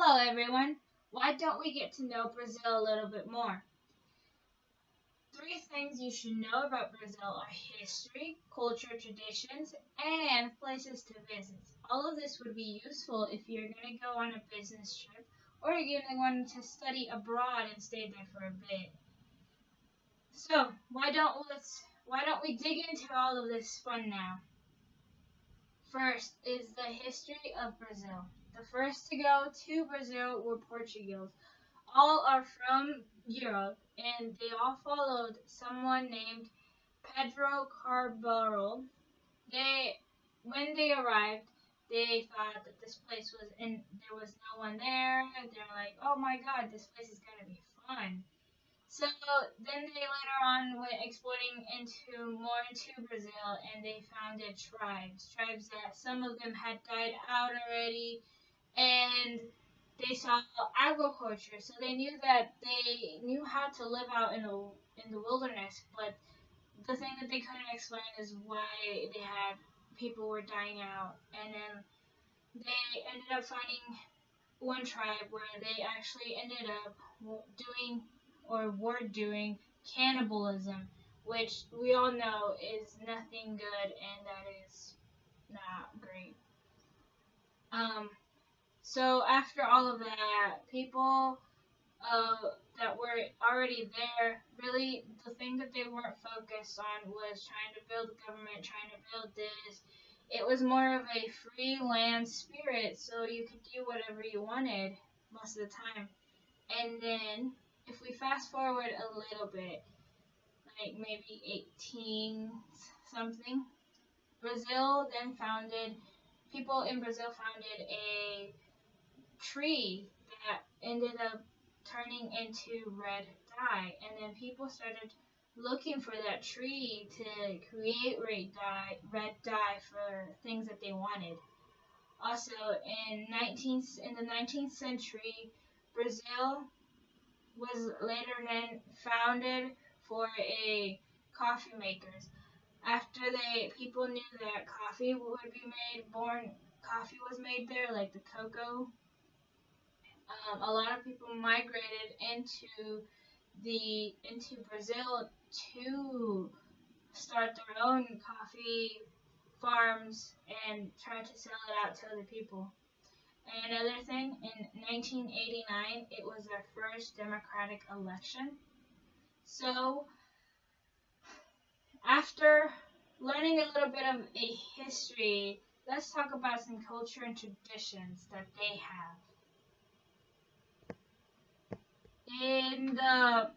Hello everyone! Why don't we get to know Brazil a little bit more? Three things you should know about Brazil are history, culture, traditions, and places to visit. All of this would be useful if you're going to go on a business trip or you're going to want to study abroad and stay there for a bit. So, why don't we dig into all of this fun now? First is the history of Brazil. The first to go to Brazil were Portuguese. All are from Europe, and they all followed someone named Pedro Carvalho. When they arrived, they thought that this place was in. There was no one there. They're like, "Oh my God, this place is gonna be fun." So then they later on went exploring into Brazil, and they founded tribes that some of them had died out already, and they saw agriculture, so they knew that they knew how to live out in the wilderness. But the thing that they couldn't explain is why they had people were dying out, and then they ended up finding one tribe where they actually ended up doing or were doing cannibalism, which we all know is nothing good and that is not great. Um, so after all of that, people that were already there, really the thing that they weren't focused on was trying to build a government, trying to build this. It was more of a free land spirit, so you could do whatever you wanted most of the time. And then, if we fast forward a little bit, like maybe 18 something, people in Brazil founded a tree that ended up turning into red dye, and then people started looking for that tree to create red dye for things that they wanted. Also, in the 19th century, Brazil was later then founded for a coffee makers. After people knew that coffee would be coffee was made there, like the cocoa. A lot of people migrated into Brazil to start their own coffee farms and try to sell it out to other people. And another thing, in 1989, it was their first democratic election. So, after learning a little bit of a history, let's talk about some culture and traditions that they have. In the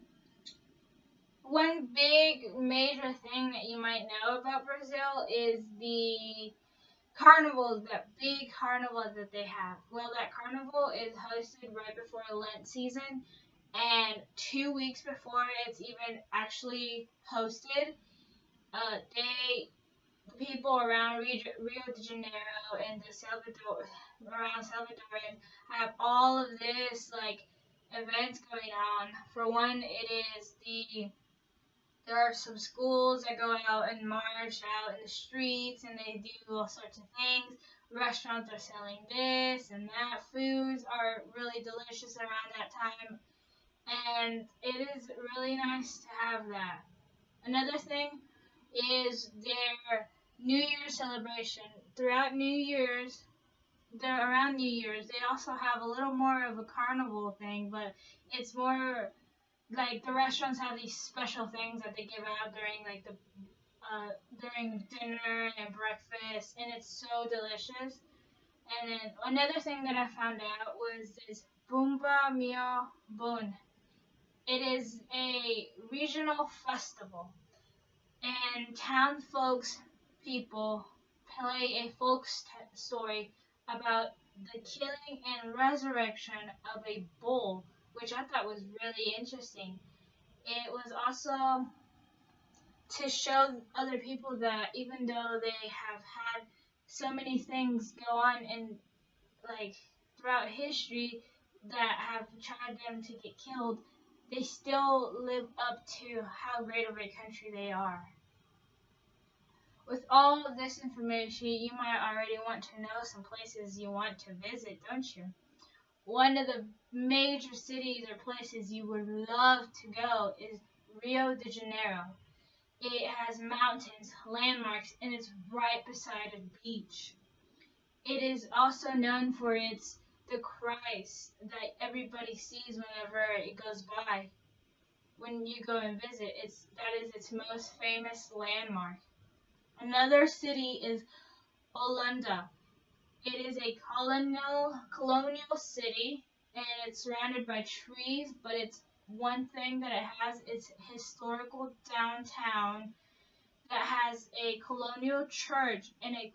one big major thing that you might know about Brazil is the carnivals, that big carnival that they have. Well, that carnival is hosted right before Lent season, and 2 weeks before it's even actually hosted, the people around Rio de Janeiro and around Salvador have all of this like events going on. For one, there are some schools that go out and march out in the streets and they do all sorts of things. Restaurants are selling this and that. Foods are really delicious around that time. And it is really nice to have that. Another thing is their New Year's celebration. Throughout around New Year's, they also have a little more of a carnival thing, but it's more like the restaurants have these special things that they give out during dinner and breakfast, and it's so delicious. And then another thing that I found out was this Bumba Mio Bun. It is a regional festival, and town people play a story about the killing and resurrection of a bull, which I thought was really interesting. It was also to show other people that even though they have had so many things go on in like throughout history that have tried them to get killed, they still live up to how great of a country they are. With all of this information, you might already want to know some places you want to visit, don't you? one of the major cities or places you would love to go is Rio de Janeiro. It has mountains, landmarks, and it's right beside a beach. It is also known for the Christ that everybody sees whenever it goes by. When you go and visit, that is its most famous landmark. Another city is Olanda. It is a colonial city, and it's surrounded by trees, but it's one thing that it has its historical downtown that has a colonial church and a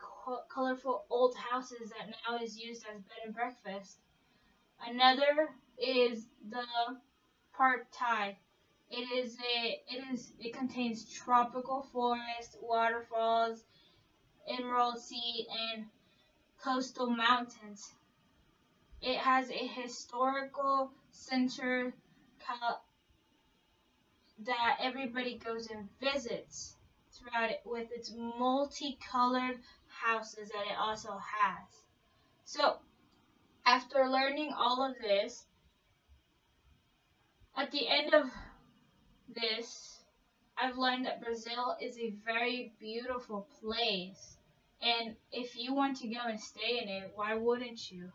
colorful old houses that now is used as bed and breakfast. Another is the Park Thai. It contains tropical forest, waterfalls, emerald sea, and coastal mountains. It has a historical center that everybody goes and visits throughout it with its multicolored houses that it also has. So, after learning all of this, at the end of this, I've learned that Brazil is a very beautiful place. And if you want to go and stay in it, why wouldn't you?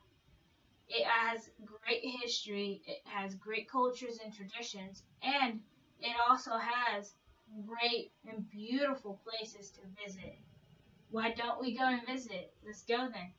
It has great history, it has great cultures and traditions, and it also has great and beautiful places to visit. Why don't we go and visit? Let's go then.